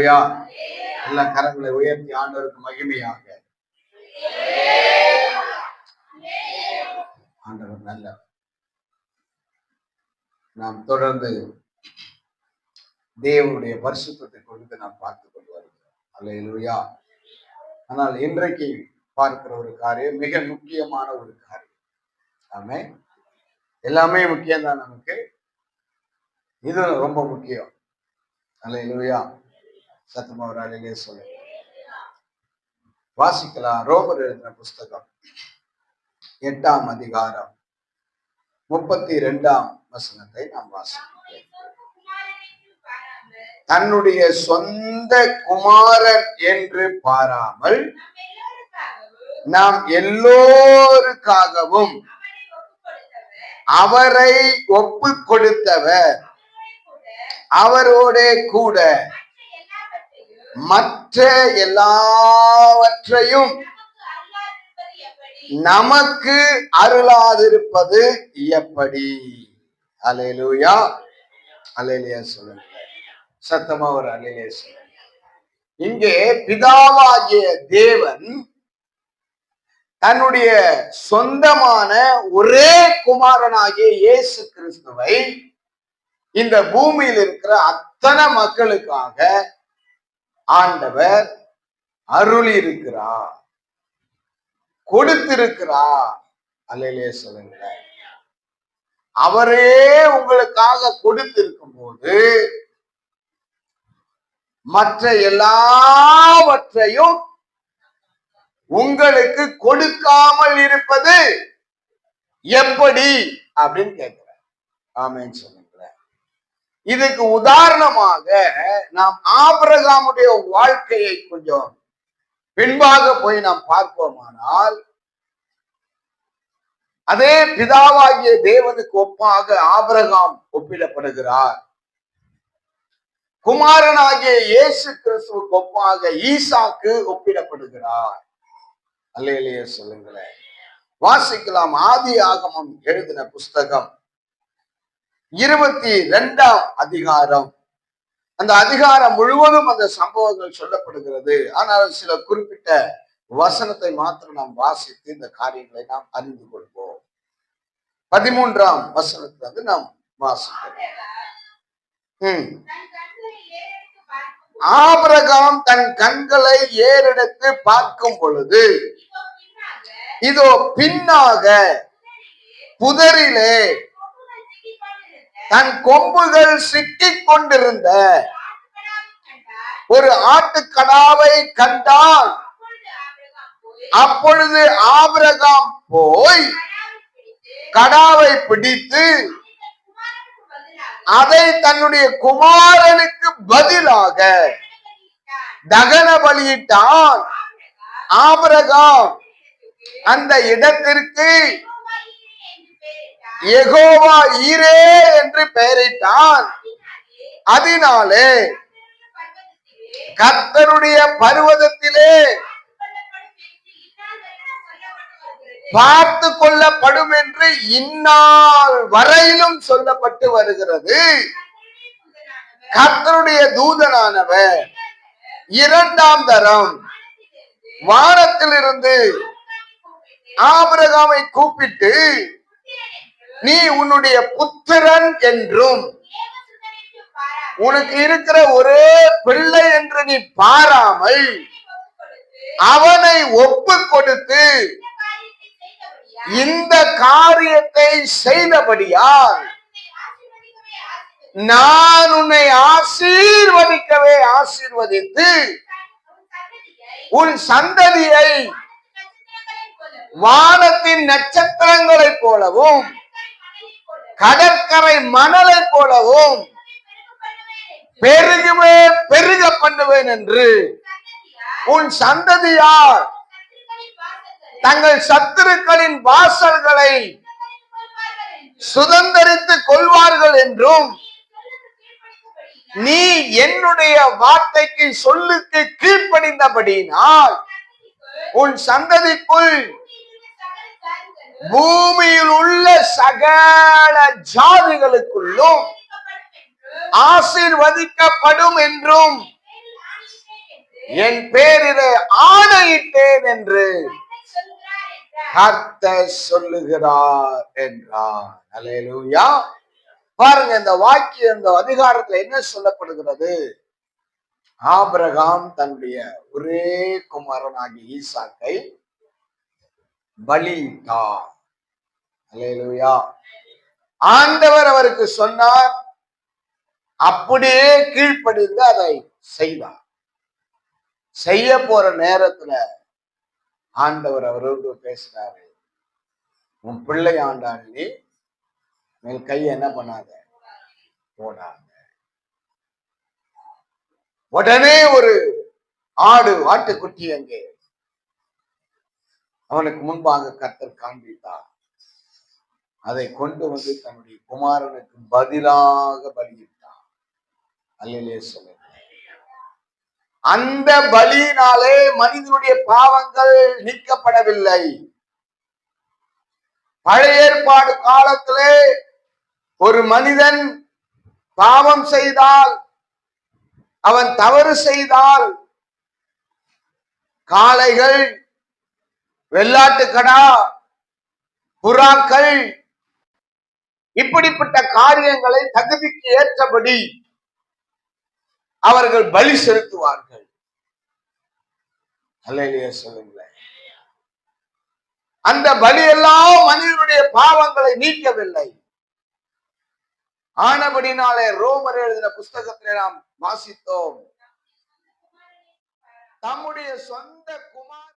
அல்லேலூயா. எல்லா கரங்களை உயர்த்தி ஆண்டவருக்கு மகிமையாக. ஆண்டவர் நல்ல. நாம் தொடர்ந்து தேவனுடைய பரிசுத்தத்தை குறித்து நாம் பார்த்துக் கொண்டு வருகிறோம். அல்லேலூயா. ஆனால் இன்றைக்கு பார்க்கிற ஒரு காரியம் மிக முக்கியமான ஒரு காரியம். ஆமே, எல்லாமே முக்கியம்தான் நமக்கு, இது ரொம்ப முக்கியம். அல்லேலூயா. சத்தமா ஒரு அலையிலே சொல்ல வாசிக்கலாம். ரோமர் எழுதின புஸ்தகம் 8ஆம் அதிகாரம் 32ஆம் வசனத்தை நாம் வாசிக்கிறோம். தன்னுடைய சொந்த குமாரன் என்று பாராமல் நாம் எல்லோருக்காகவும் அவரை ஒப்பு கொடுத்தவர், அவரோட கூட மற்ற எல்லாவற்றையும் நமக்கு அருளாதிருப்பது எப்படி? அல்லேலூயா. அல்லேலூயா சொல்லுங்க. சத்தமா ஒரு அல்லேலூயா சொல்லுங்க. இங்கே பிதாவாகிய தேவன் தன்னுடைய சொந்தமான ஒரே குமாரனாகிய இயேசு கிறிஸ்துவை இந்த பூமியில் இருக்கிற அத்தனை மக்களுக்காக ஆண்டவர் அருளி இருக்கிறார், கொடுத்திருக்கிறார். அல்லேலூயா சொல்லுங்க. அவரே உங்களுக்காக கொடுத்திருக்கும் போது மற்ற எல்லாவற்றையும் உங்களுக்கு கொடுக்காமல் இருப்பது எப்படி அப்படின்னு கேட்கிறார். ஆமென் சொல்லுங்க. இதுக்கு உதாரணமாக நாம் ஆபிரகாமுடைய வாழ்க்கையை கொஞ்சம் பின்பாக போய் நாம் பார்ப்போமானால், அதே பிதாவாகிய தேவனுக்கு ஒப்பாக ஆபிரகாம் ஒப்பிடப்படுகிறார். குமாரனாகிய இயேசு கிறிஸ்துவுக்கு ஒப்பாக ஈசாக்கு ஒப்பிடப்படுகிறார். அல்லேலூயா சொல்லுங்களேன். வாசிக்கலாம். ஆதியாகமம் எழுதின புஸ்தகம் 22ஆம் அதிகாரம். அந்த அதிகாரம் முழுவதும் அந்த சம்பவங்கள் சொல்லப்படுகிறது. ஆனால் சில குறிப்பிட்ட வசனத்தை மாத்திரம் நாம் வாசித்து இந்த காரியங்களை நாம் அறிந்து கொள்வோம். 13ஆம் வசனத்திலிருந்து நாம் வாசிக்கிறோம். ஆபிரகாம் தன் கண்களை ஏறெடுத்து பார்க்கும் பொழுது, இதோ பின்னாக புதரிலே தன் கொம்புகள் சிக்கிக் கொண்டிருந்த ஒரு ஆட்டுக்கடாவை கண்டான். அப்பொழுது ஆபிரகாம் போய் கடாவை பிடித்து அதை தன்னுடைய குமாரனுக்கு பதிலாக தகன பலியிட்டான். ஆபிரகாம் அந்த இடத்திற்கு யெகோவா ஈரே என்று பெயரிட்டான். அதனாலே கர்த்தருடைய பர்வதத்திலே பார்த்து கொள்ளப்படும் என்று இந்நாள் வரையிலும் சொல்லப்பட்டு வருகிறது. கர்த்தருடைய தூதனானவர் 2ஆம் தரம் வானத்திலிருந்து ஆபிரகாமை கூப்பிட்டு, நீ உன்னுடைய புத்திரன் என்றும் உனக்கு இருக்கிற ஒரே பிள்ளை என்று நீ பாராமல் அவனை ஒப்பு கொடுத்து இந்த காரியத்தை செய்தபடியால் நான் உன்னை ஆசீர்வதிக்கவே ஆசீர்வதித்து உன் சந்ததியை வானத்தின் நட்சத்திரங்களைப் போலவும் கடற்கரை மணலை போலவும் பெருகவே பெருக பண்ணுவேன் என்று உன் சந்ததியார் தங்கள் சத்துருக்களின் வாசல்களை சுதந்தரித்துக் கொள்வார்கள் என்றும் நீ என்னுடைய வார்த்தைக்கு சொல்லுக்கு கீழ்ப்படிந்தபடியினால் உன் சந்ததிக்குள் பூமியில் உள்ள சகல ஜாதிகளுக்குள்ளும் ஆசீர்வதிக்கப்படும் என்றும் என் பேரிலே ஆணையிட்டேன் என்று கர்த்தர் சொல்லுகிறார் என்றார். அல்லேலூயா. பாருங்க, இந்த வாக்கியம் இந்த அதிகாரத்துல என்ன சொல்லப்படுகிறது? ஆபிரகாம் தன்னுடைய ஒரே குமாரனாகிய ஈசாக்கை பலியிட்டார். அல்லேலூயா. ஆண்டவர் அவருக்கு சொன்னார், அப்படியே கீழ்ப்படிந்து அதை செய்தார். செய்ய போற நேரத்துல ஆண்டவர் அவரோடு பேசுறாரு, உன் பிள்ளை ஆண்டாண்டி மேல் கையை என்ன பண்ணாத, போடாத. உடனே ஒரு ஆட்டுக்குட்டி அங்கே அவனுக்கு முன்பாக கர்த்தர் காண்பித்தார். அதை கொண்டு வந்து தன்னுடைய குமாரனுக்கு பதிலாக பலியிட்டார். அல்லேலூயா சொல்லுங்க. அந்த பலியினாலே மனிதனுடைய பாவங்கள் நீக்கப்படவில்லை. பழைய ஏற்பாடு காலத்திலே ஒரு மனிதன் பாவம் செய்தால், அவன் தவறு செய்தால், காளைகள், வெள்ளாட்டுக்கடா, புறாக்கள், இப்படிப்பட்ட காரியங்களை தகுதிக்கு ஏற்றபடி அவர்கள் பலி செலுத்துவார்கள். அல்லேலூயா சொல்லுங்களேன். அந்த பலி எல்லாம் மனிதனுடைய பாவங்களை நீக்கவில்லை. ஆனபடினாலே ரோமர் எழுதின புஸ்தகத்திலே நாம் வாசித்தோம், தம்முடைய சொந்த குமாரன்